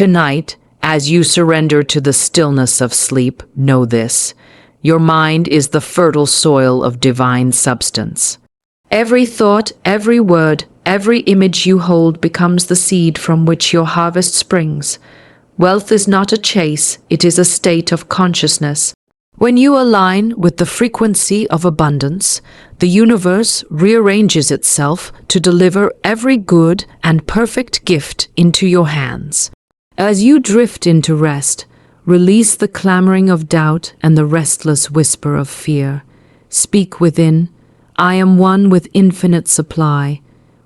Tonight, as you surrender to the stillness of sleep, know this: your mind is the fertile soil of divine substance. Every thought, every word, every image you hold becomes the seed from which your harvest springs. Wealth is not a chase, it is a state of consciousness. When you align with the frequency of abundance, the universe rearranges itself to deliver every good and perfect gift into your hands. As you drift into rest, release the clamoring of doubt and the restless whisper of fear. Speak within, I am one with infinite supply.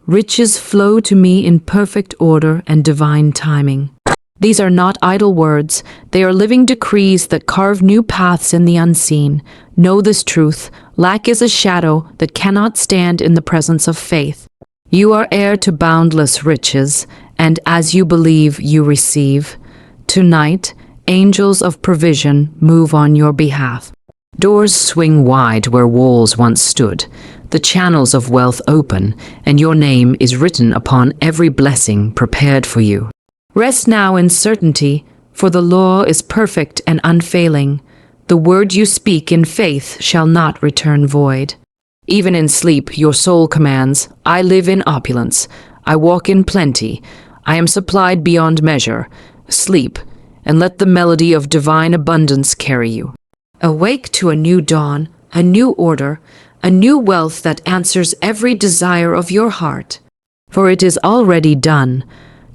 Riches flow to me in perfect order and divine timing. These are not idle words, they are living decrees that carve new paths in the unseen. Know this truth: lack is a shadow that cannot stand in the presence of faith. You are heir to boundless riches, and as you believe, you receive. Tonight, angels of provision move on your behalf. Doors swing wide where walls once stood. The channels of wealth open, and your name is written upon every blessing prepared for you. Rest now in certainty, for the law is perfect and unfailing. The word you speak in faith shall not return void. Even in sleep, your soul commands, I live in opulence. I walk in plenty. I am supplied beyond measure. Sleep, and let the melody of divine abundance carry you. Awake to a new dawn, a new order, a new wealth that answers every desire of your heart. For it is already done.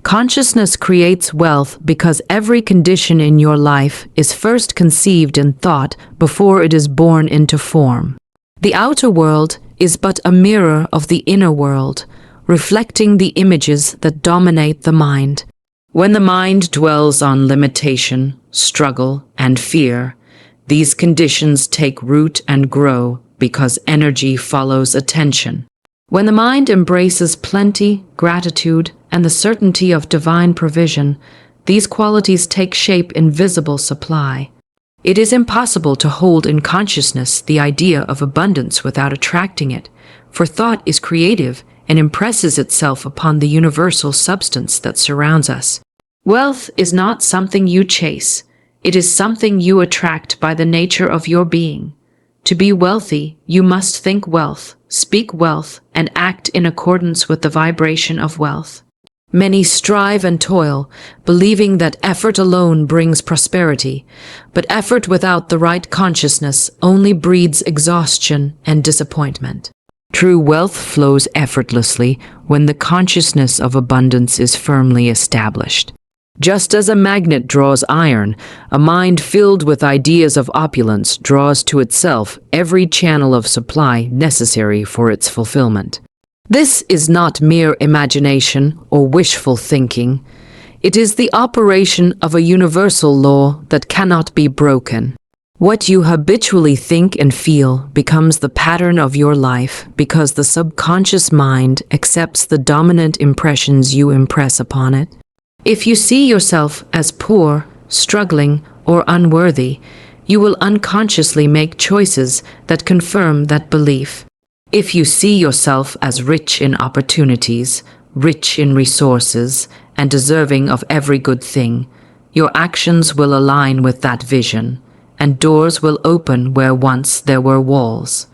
Consciousness creates wealth because every condition in your life is first conceived in thought before it is born into form. The outer world is but a mirror of the inner world, reflecting the images that dominate the mind. When the mind dwells on limitation, struggle, and fear, these conditions take root and grow because energy follows attention. When the mind embraces plenty, gratitude, and the certainty of divine provision, these qualities take shape in visible supply. It is impossible to hold in consciousness the idea of abundance without attracting it, for thought is creative and impresses itself upon the universal substance that surrounds us. Wealth is not something you chase, it is something you attract by the nature of your being. To be wealthy, you must think wealth, speak wealth, and act in accordance with the vibration of wealth. Many strive and toil, believing that effort alone brings prosperity, but effort without the right consciousness only breeds exhaustion and disappointment. True wealth flows effortlessly when the consciousness of abundance is firmly established. Just as a magnet draws iron, a mind filled with ideas of opulence draws to itself every channel of supply necessary for its fulfillment. This is not mere imagination or wishful thinking. It is the operation of a universal law that cannot be broken. What you habitually think and feel becomes the pattern of your life because the subconscious mind accepts the dominant impressions you impress upon it. If you see yourself as poor, struggling, or unworthy, you will unconsciously make choices that confirm that belief. If you see yourself as rich in opportunities, rich in resources, and deserving of every good thing, your actions will align with that vision, and doors will open where once there were walls.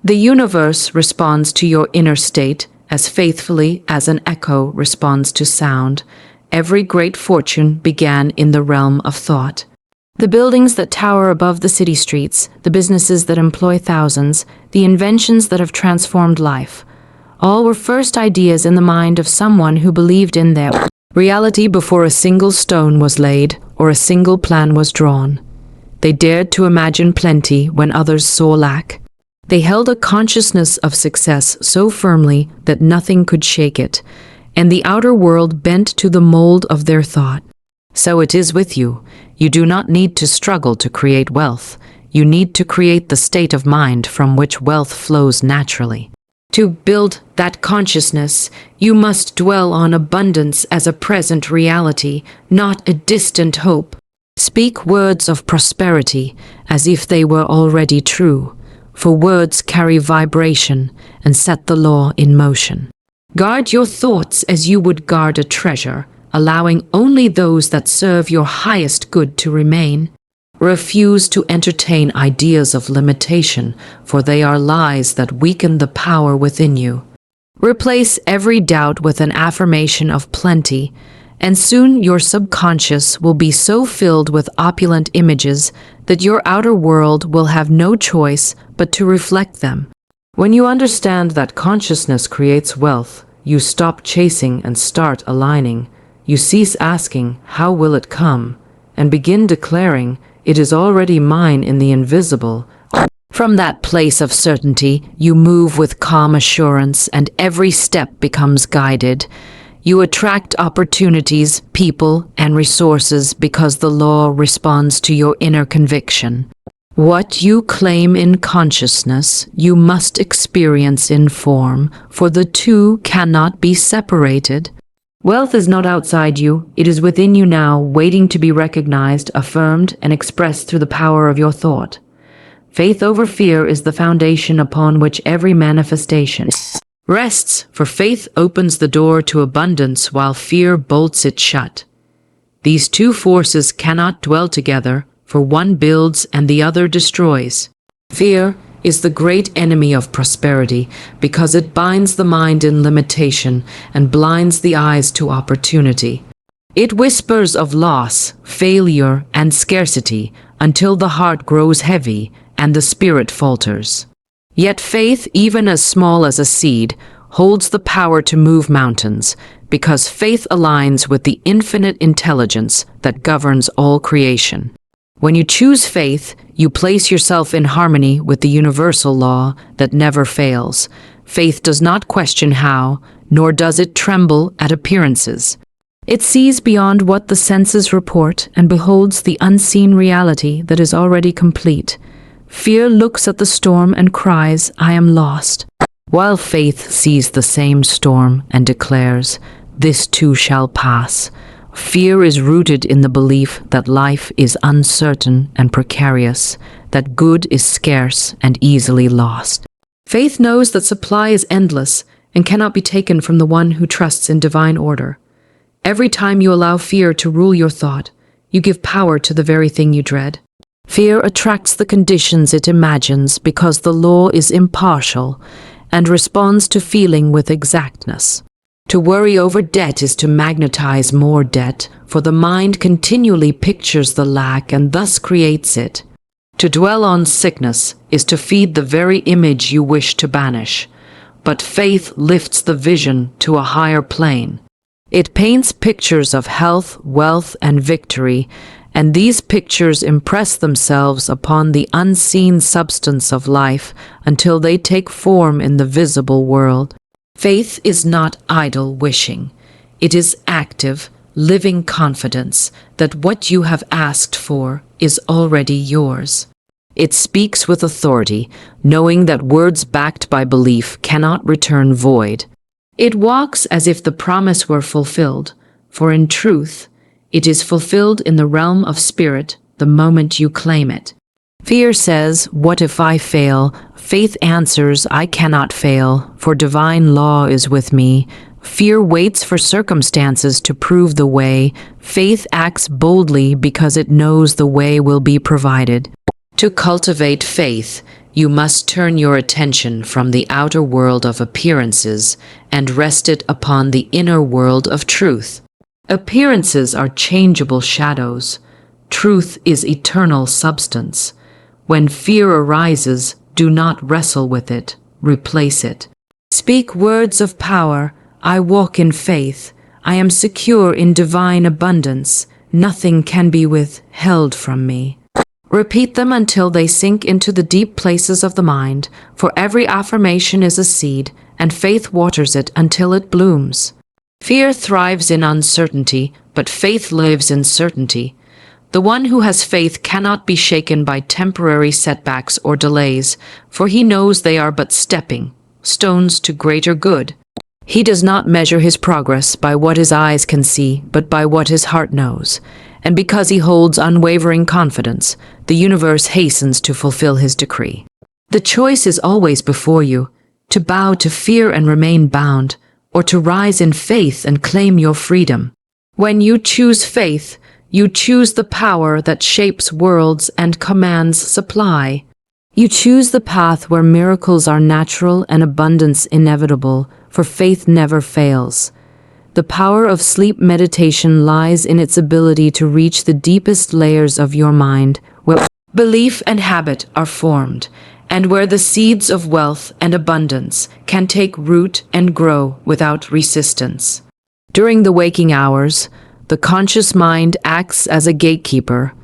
The universe responds to your inner state as faithfully as an echo responds to sound. Every great fortune began in the realm of thought. The buildings that tower above the city streets, the businesses that employ thousands, the inventions that have transformed life, all were first ideas in the mind of someone who believed in their reality before a single stone was laid or a single plan was drawn. They dared to imagine plenty when others saw lack. They held a consciousness of success so firmly that nothing could shake it, and the outer world bent to the mold of their thought. So it is with you. You do not need to struggle to create wealth. You need to create the state of mind from which wealth flows naturally. To build that consciousness, you must dwell on abundance as a present reality, not a distant hope. Speak words of prosperity as if they were already true, for words carry vibration and set the law in motion. Guard your thoughts as you would guard a treasure. allowing only those that serve your highest good to remain. Refuse to entertain ideas of limitation, for they are lies that weaken the power within you. Replace every doubt with an affirmation of plenty, and soon your subconscious will be so filled with opulent images that your outer world will have no choice but to reflect them. When you understand that consciousness creates wealth, you stop chasing and start aligning. You cease asking, "How will it come?" and begin declaring, "It is already mine in the invisible." From that place of certainty, you move with calm assurance, and every step becomes guided. You attract opportunities, people, and resources because the law responds to your inner conviction. What you claim in consciousness, you must experience in form, for the two cannot be separated. Wealth is not outside you, it is within you now, waiting to be recognized, affirmed, and expressed through the power of your thought. Faith over fear is the foundation upon which every manifestation rests, for faith opens the door to abundance while fear bolts it shut. These two forces cannot dwell together, for one builds and the other destroys. Fear is the great enemy of prosperity because it binds the mind in limitation and blinds the eyes to opportunity. It whispers of loss, failure, and scarcity until the heart grows heavy and the spirit falters. Yet faith, even as small as a seed, holds the power to move mountains, because faith aligns with the infinite intelligence that governs all creation. When you choose faith, you place yourself in harmony with the universal law that never fails. Faith does not question how, nor does it tremble at appearances. It sees beyond what the senses report and beholds the unseen reality that is already complete. Fear looks at the storm and cries, "I am lost," while faith sees the same storm and declares, "This too shall pass." Fear is rooted in the belief that life is uncertain and precarious, that good is scarce and easily lost. Faith knows that supply is endless and cannot be taken from the one who trusts in divine order. Every time you allow fear to rule your thought, you give power to the very thing you dread. Fear attracts the conditions it imagines because the law is impartial and responds to feeling with exactness. To worry over debt is to magnetize more debt, for the mind continually pictures the lack and thus creates it. To dwell on sickness is to feed the very image you wish to banish, but faith lifts the vision to a higher plane. It paints pictures of health, wealth, and victory, and these pictures impress themselves upon the unseen substance of life until they take form in the visible world. Faith is not idle wishing. It is active, living confidence that what you have asked for is already yours. It speaks with authority, knowing that words backed by belief cannot return void. It walks as if the promise were fulfilled, for in truth, it is fulfilled in the realm of spirit the moment you claim it. Fear says, "What if I fail?" Faith answers, "I cannot fail, for divine law is with me." Fear waits for circumstances to prove the way. Faith acts boldly because it knows the way will be provided. To cultivate faith, you must turn your attention from the outer world of appearances and rest it upon the inner world of truth. Appearances are changeable shadows. Truth is eternal substance. When fear arises, do not wrestle with it, replace it. Speak words of power. "I walk in faith. I am secure in divine abundance. Nothing can be withheld from me." Repeat them until they sink into the deep places of the mind, for every affirmation is a seed, and faith waters it until it blooms. Fear thrives in uncertainty, but faith lives in certainty. The one who has faith cannot be shaken by temporary setbacks or delays, for he knows they are but stepping stones to greater good. He does not measure his progress by what his eyes can see, but by what his heart knows. And because he holds unwavering confidence, the universe hastens to fulfill his decree. The choice is always before you, to bow to fear and remain bound, or to rise in faith and claim your freedom. When you choose faith, you choose the power that shapes worlds and commands supply. You choose the path where miracles are natural and abundance inevitable, for faith never fails. The power of sleep meditation lies in its ability to reach the deepest layers of your mind, where belief and habit are formed, and where the seeds of wealth and abundance can take root and grow without resistance. During the waking hours, the conscious mind acts as a gatekeeper,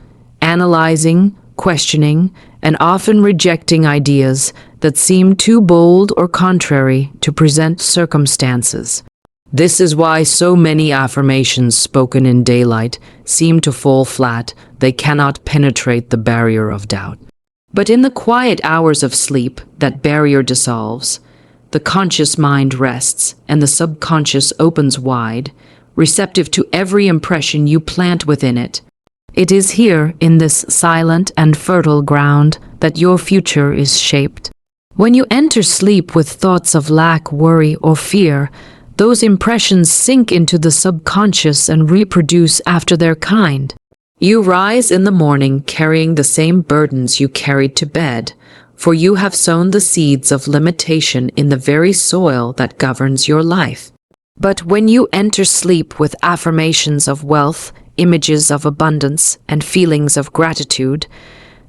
analyzing, questioning, and often rejecting ideas that seem too bold or contrary to present circumstances. This is why so many affirmations spoken in daylight seem to fall flat. They cannot penetrate the barrier of doubt. But in the quiet hours of sleep, that barrier dissolves. The conscious mind rests, and the subconscious opens wide, receptive to every impression you plant within it. It is here, in this silent and fertile ground, that your future is shaped. When you enter sleep with thoughts of lack, worry, or fear, those impressions sink into the subconscious and reproduce after their kind. You rise in the morning carrying the same burdens you carried to bed, for you have sown the seeds of limitation in the very soil that governs your life. But when you enter sleep with affirmations of wealth, images of abundance, and feelings of gratitude,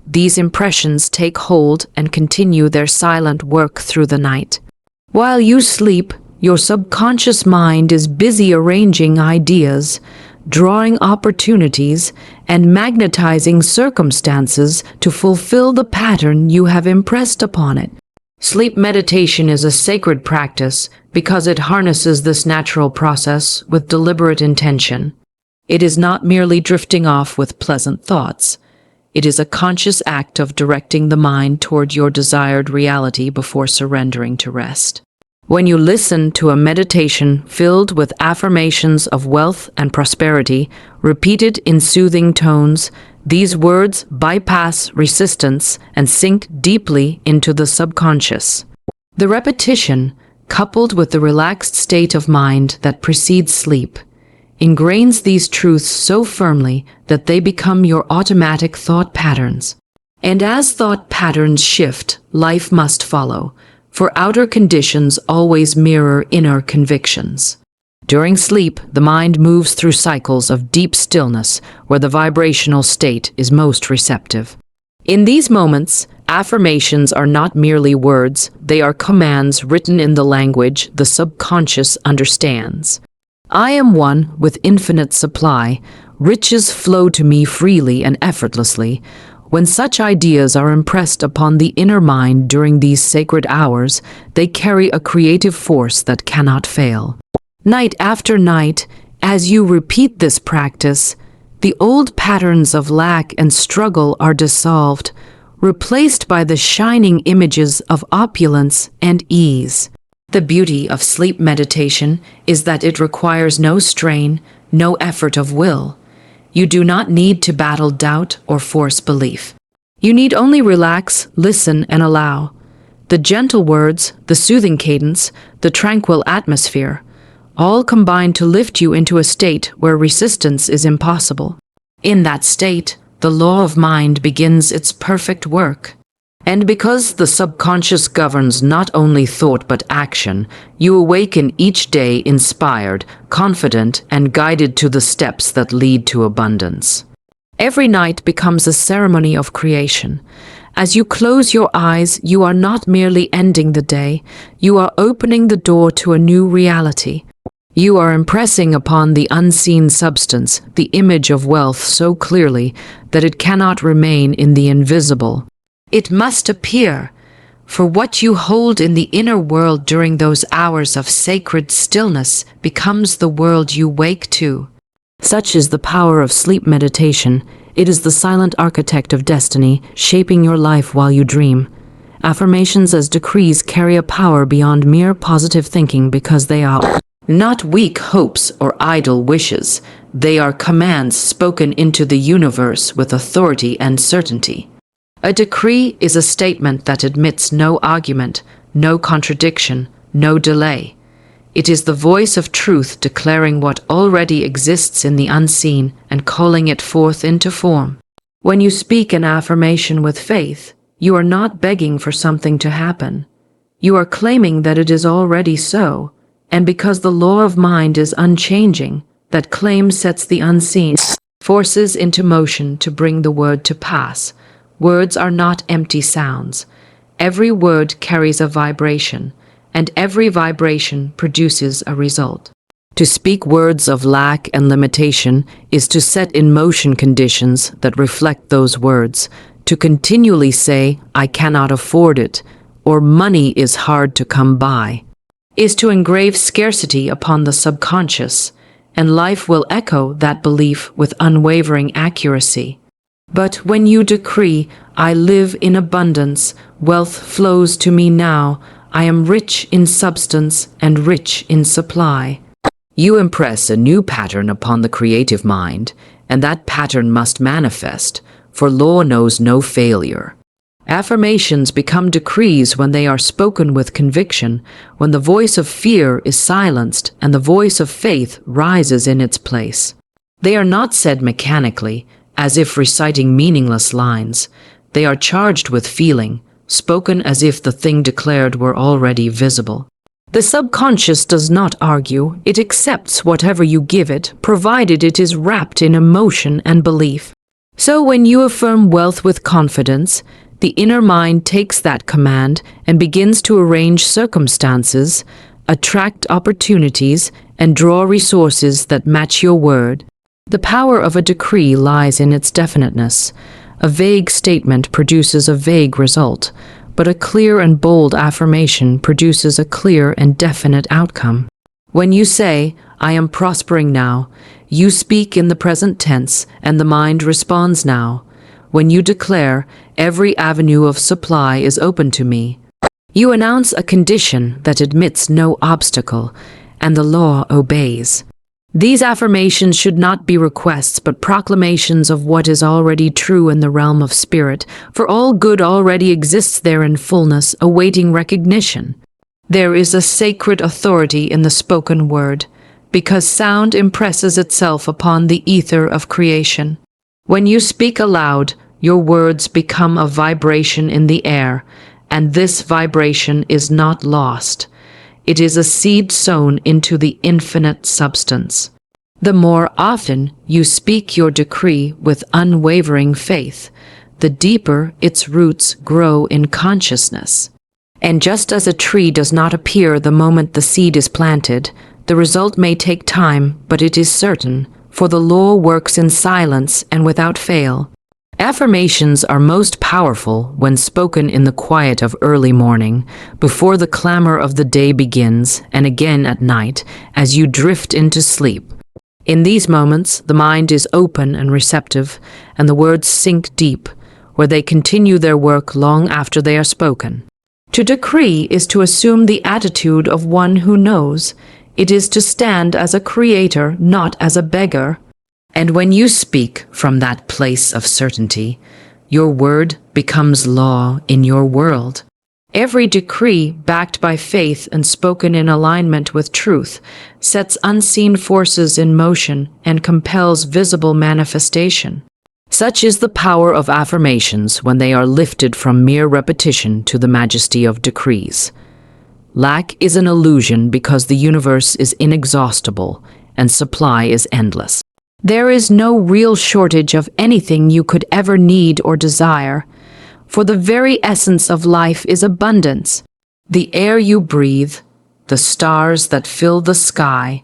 these impressions take hold and continue their silent work through the night. While you sleep, your subconscious mind is busy arranging ideas, drawing opportunities, and magnetizing circumstances to fulfill the pattern you have impressed upon it. Sleep meditation is a sacred practice because it harnesses this natural process with deliberate intention. It is not merely drifting off with pleasant thoughts. It is a conscious act of directing the mind toward your desired reality before surrendering to rest. When you listen to a meditation filled with affirmations of wealth and prosperity, repeated in soothing tones, these words bypass resistance and sink deeply into the subconscious. The repetition, coupled with the relaxed state of mind that precedes sleep, ingrains these truths so firmly that they become your automatic thought patterns. And as thought patterns shift, life must follow, for outer conditions always mirror inner convictions. During sleep, the mind moves through cycles of deep stillness where the vibrational state is most receptive. In these moments, affirmations are not merely words, they are commands written in the language the subconscious understands. I am one with infinite supply, riches flow to me freely and effortlessly. When such ideas are impressed upon the inner mind during these sacred hours, they carry a creative force that cannot fail. Night after night, as you repeat this practice, the old patterns of lack and struggle are dissolved, replaced by the shining images of opulence and ease. The beauty of sleep meditation is that it requires no strain, no effort of will. You do not need to battle doubt or force belief. You need only relax, listen, and allow. The gentle words, the soothing cadence, the tranquil atmosphere, all combine to lift you into a state where resistance is impossible. In that state, the law of mind begins its perfect work. And because the subconscious governs not only thought but action, you awaken each day inspired, confident, and guided to the steps that lead to abundance. Every night becomes a ceremony of creation. As you close your eyes, you are not merely ending the day, you are opening the door to a new reality. You are impressing upon the unseen substance the image of wealth so clearly that it cannot remain in the invisible. It must appear, for what you hold in the inner world during those hours of sacred stillness becomes the world you wake to. Such is the power of sleep meditation. It is the silent architect of destiny, shaping your life while you dream. Affirmations as decrees carry a power beyond mere positive thinking because they are not weak hopes or idle wishes. They are commands spoken into the universe with authority and certainty. A decree is a statement that admits no argument, no contradiction, no delay. It is the voice of truth declaring what already exists in the unseen and calling it forth into form. When you speak an affirmation with faith, you are not begging for something to happen. You are claiming that it is already so, and because the law of mind is unchanging, that claim sets the unseen forces into motion to bring the word to pass. Words are not empty sounds. Every word carries a vibration, and every vibration produces a result. To speak words of lack and limitation is to set in motion conditions that reflect those words. To continually say, "I cannot afford it," or "money is hard to come by," is to engrave scarcity upon the subconscious, and life will echo that belief with unwavering accuracy. But when you decree, "I live in abundance, wealth flows to me now, I am rich in substance and rich in supply," you impress a new pattern upon the creative mind, and that pattern must manifest, for law knows no failure. Affirmations become decrees when they are spoken with conviction, when the voice of fear is silenced and the voice of faith rises in its place. They are not said mechanically, as if reciting meaningless lines. They are charged with feeling, spoken as if the thing declared were already visible. The subconscious does not argue, it accepts whatever you give it, provided it is wrapped in emotion and belief. So when you affirm wealth with confidence, the inner mind takes that command and begins to arrange circumstances, attract opportunities, and draw resources that match your word. The power of a decree lies in its definiteness. A vague statement produces a vague result, but a clear and bold affirmation produces a clear and definite outcome. When you say, "I am prospering now," you speak in the present tense, and the mind responds now. When you declare, "Every avenue of supply is open to me," you announce a condition that admits no obstacle, and the law obeys. These affirmations should not be requests, but proclamations of what is already true in the realm of spirit, for all good already exists there in fullness, awaiting recognition. There is a sacred authority in the spoken word, because sound impresses itself upon the ether of creation. When you speak aloud, your words become a vibration in the air, and this vibration is not lost. It is a seed sown into the infinite substance. The more often you speak your decree with unwavering faith, the deeper its roots grow in consciousness. And just as a tree does not appear the moment the seed is planted, the result may take time, but it is certain, for the law works in silence and without fail. Affirmations are most powerful when spoken in the quiet of early morning, before the clamor of the day begins, and again at night, as you drift into sleep. In these moments, the mind is open and receptive, and the words sink deep, where they continue their work long after they are spoken. To decree is to assume the attitude of one who knows. It is to stand as a creator, not as a beggar. And when you speak from that place of certainty, your word becomes law in your world. Every decree, backed by faith and spoken in alignment with truth, sets unseen forces in motion and compels visible manifestation. Such is the power of affirmations when they are lifted from mere repetition to the majesty of decrees. Lack is an illusion because the universe is inexhaustible and supply is endless. There is no real shortage of anything you could ever need or desire, for the very essence of life is abundance. The air you breathe, the stars that fill the sky,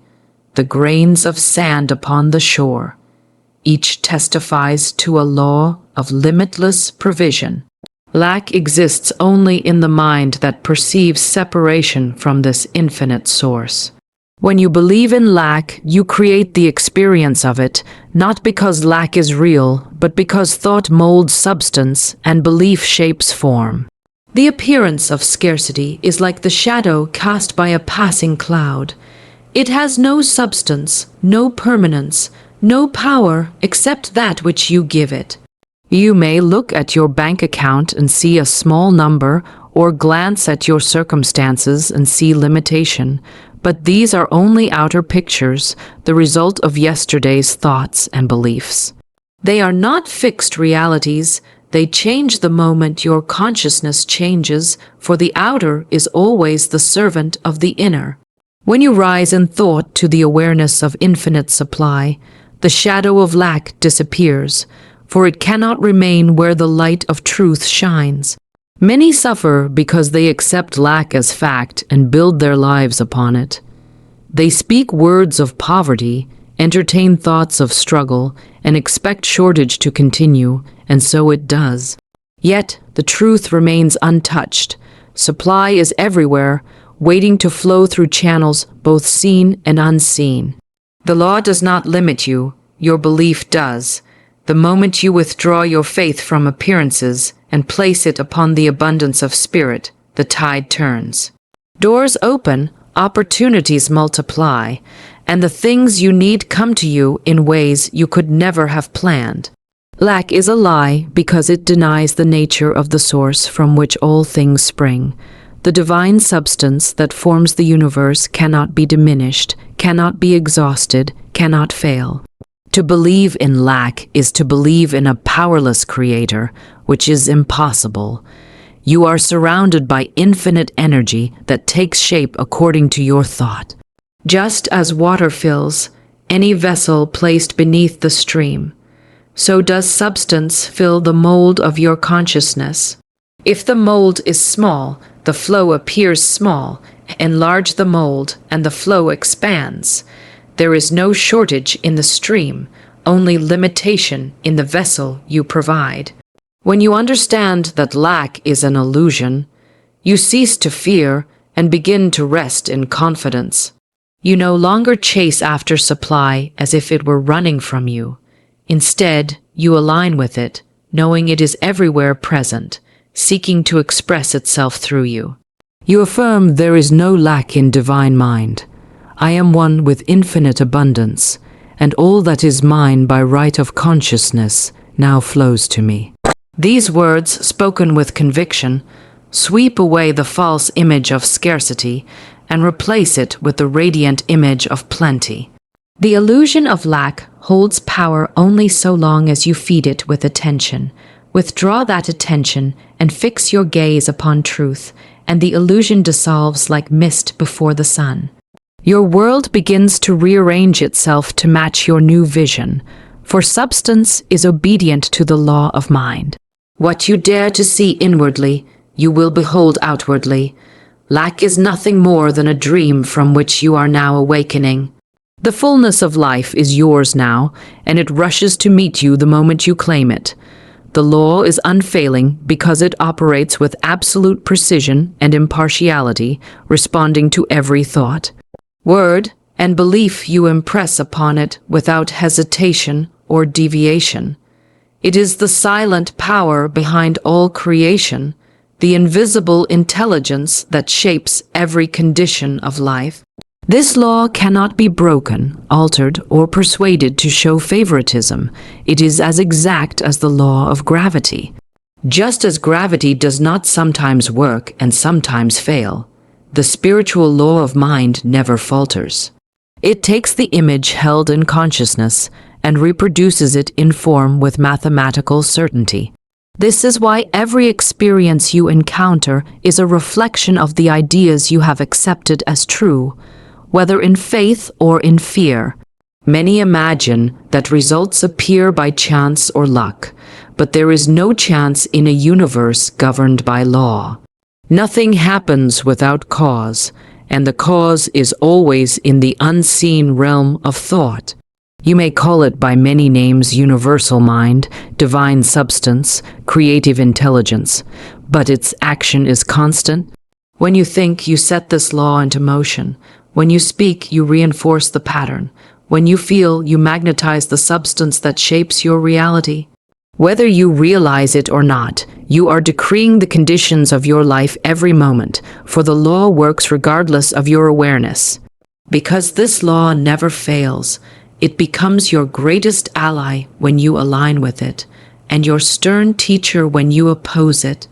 the grains of sand upon the shore, each testifies to a law of limitless provision. Lack exists only in the mind that perceives separation from this infinite source. When you believe in lack, you create the experience of it, not because lack is real, but because thought molds substance and belief shapes form. The appearance of scarcity is like the shadow cast by a passing cloud. It has no substance, no permanence, no power except that which you give it. You may look at your bank account and see a small number, or glance at your circumstances and see limitation, But these are only outer pictures, the result of yesterday's thoughts and beliefs. They are not fixed realities. They change the moment your consciousness changes, for the outer is always the servant of the inner. When you rise in thought to the awareness of infinite supply, the shadow of lack disappears, for it cannot remain where the light of truth shines. Many suffer because they accept lack as fact and build their lives upon it. They speak words of poverty, entertain thoughts of struggle, and expect shortage to continue, and so it does. Yet, the truth remains untouched. Supply is everywhere, waiting to flow through channels both seen and unseen. The law does not limit you, your belief does. The moment you withdraw your faith from appearances and place it upon the abundance of spirit, the tide turns. Doors open, opportunities multiply, and the things you need come to you in ways you could never have planned. Lack is a lie because it denies the nature of the source from which all things spring. The divine substance that forms the universe cannot be diminished, cannot be exhausted, cannot fail. To believe in lack is to believe in a powerless creator, which is impossible. You are surrounded by infinite energy that takes shape according to your thought. Just as water fills any vessel placed beneath the stream, so does substance fill the mold of your consciousness. If the mold is small, the flow appears small. Enlarge the mold, and the flow expands. There is no shortage in the stream, only limitation in the vessel you provide. When you understand that lack is an illusion, you cease to fear and begin to rest in confidence. You no longer chase after supply as if it were running from you. Instead, you align with it, knowing it is everywhere present, seeking to express itself through you. You affirm there is no lack in divine mind. I am one with infinite abundance, and all that is mine by right of consciousness now flows to me. These words, spoken with conviction, sweep away the false image of scarcity and replace it with the radiant image of plenty. The illusion of lack holds power only so long as you feed it with attention. Withdraw that attention and fix your gaze upon truth, and the illusion dissolves like mist before the sun. Your world begins to rearrange itself to match your new vision, for substance is obedient to the law of mind. What you dare to see inwardly, you will behold outwardly. Lack is nothing more than a dream from which you are now awakening. The fullness of life is yours now, and it rushes to meet you the moment you claim it. The law is unfailing because it operates with absolute precision and impartiality, responding to every thought, word, and belief you impress upon it without hesitation or deviation. It is the silent power behind all creation, the invisible intelligence that shapes every condition of life. This law cannot be broken, altered, or persuaded to show favoritism. It is as exact as the law of gravity. Just as gravity does not sometimes work and sometimes fail, the spiritual law of mind never falters. It takes the image held in consciousness and reproduces it in form with mathematical certainty. This is why every experience you encounter is a reflection of the ideas you have accepted as true, whether in faith or in fear. Many imagine that results appear by chance or luck, but there is no chance in a universe governed by law. Nothing happens without cause, and the cause is always in the unseen realm of thought. You may call it by many names: universal mind, divine substance, creative intelligence, but its action is constant. When you think, you set this law into motion. When you speak, you reinforce the pattern. When you feel, you magnetize the substance that shapes your reality. Whether you realize it or not, you are decreeing the conditions of your life every moment, for the law works regardless of your awareness. Because this law never fails, it becomes your greatest ally when you align with it, and your stern teacher when you oppose it.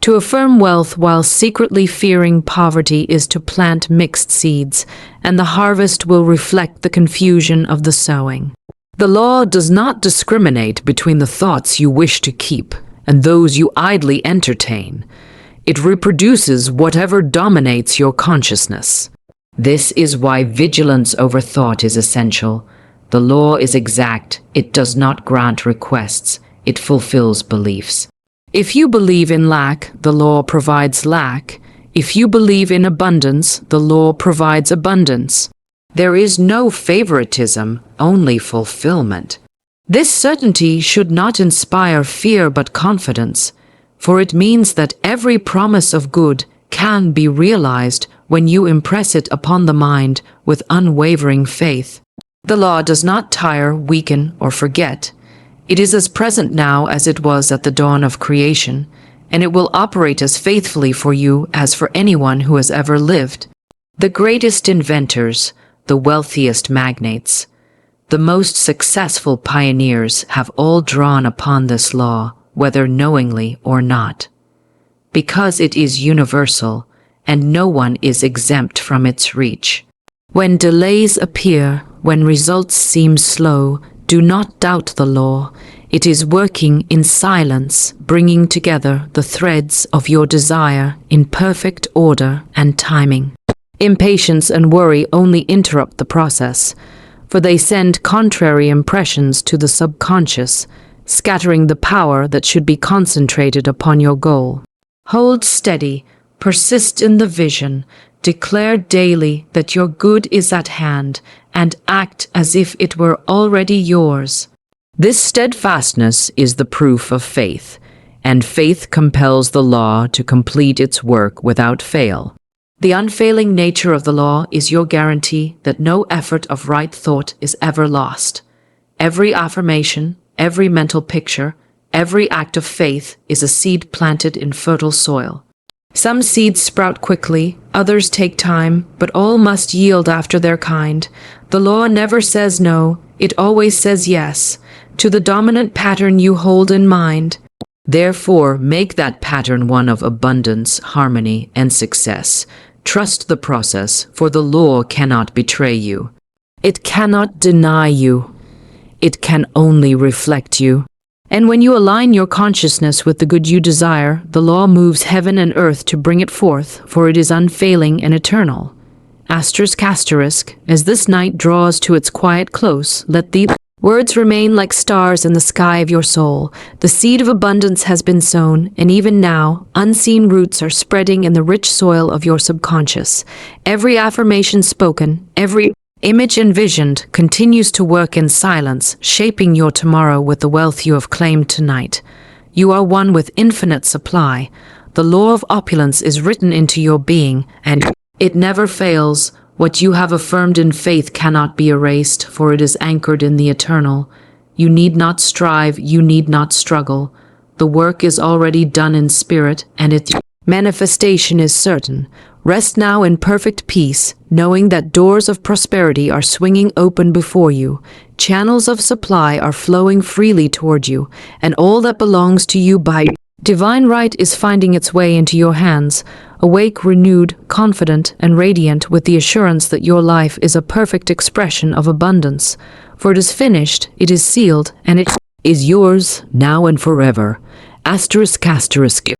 To affirm wealth while secretly fearing poverty is to plant mixed seeds, and the harvest will reflect the confusion of the sowing. The law does not discriminate between the thoughts you wish to keep and those you idly entertain. It reproduces whatever dominates your consciousness. This is why vigilance over thought is essential. The law is exact. It does not grant requests. It fulfills beliefs. If you believe in lack, the law provides lack. If you believe in abundance, the law provides abundance. There is no favoritism, only fulfillment. This certainty should not inspire fear but confidence, for it means that every promise of good can be realized when you impress it upon the mind with unwavering faith. The law does not tire, weaken, or forget. It is as present now as it was at the dawn of creation, and it will operate as faithfully for you as for anyone who has ever lived. The greatest inventors, the wealthiest magnates, the most successful pioneers have all drawn upon this law, whether knowingly or not. Because it is universal, and no one is exempt from its reach. When delays appear, when results seem slow, do not doubt the law. It is working in silence, bringing together the threads of your desire in perfect order and timing. Impatience and worry only interrupt the process, for they send contrary impressions to the subconscious, scattering the power that should be concentrated upon your goal. Hold steady, persist in the vision, declare daily that your good is at hand, and act as if it were already yours. This steadfastness is the proof of faith, and faith compels the law to complete its work without fail. The unfailing nature of the law is your guarantee that no effort of right thought is ever lost. Every affirmation, every mental picture, every act of faith is a seed planted in fertile soil. Some seeds sprout quickly, others take time, but all must yield after their kind. The law never says no, it always says yes, to the dominant pattern you hold in mind. Therefore, make that pattern one of abundance, harmony, and success. Trust the process, for the law cannot betray you. It cannot deny you. It can only reflect you. And when you align your consciousness with the good you desire, the law moves heaven and earth to bring it forth, for it is unfailing and eternal. Asterisk, asterisk, as this night draws to its quiet close, let the words remain like stars in the sky of your soul. The seed of abundance has been sown, and even now, unseen roots are spreading in the rich soil of your subconscious. Every affirmation spoken, every image envisioned continues to work in silence, shaping your tomorrow with the wealth you have claimed tonight. You are one with infinite supply. The law of opulence is written into your being, and it never fails. What you have affirmed in faith cannot be erased, for it is anchored in the eternal. You need not strive, you need not struggle. The work is already done in spirit, and its manifestation is certain. Rest now in perfect peace, knowing that doors of prosperity are swinging open before you, channels of supply are flowing freely toward you, and all that belongs to you by divine right is finding its way into your hands. Awake, renewed, confident, and radiant with the assurance that your life is a perfect expression of abundance. For it is finished, it is sealed, and it is yours now and forever. Asterisk, asterisk.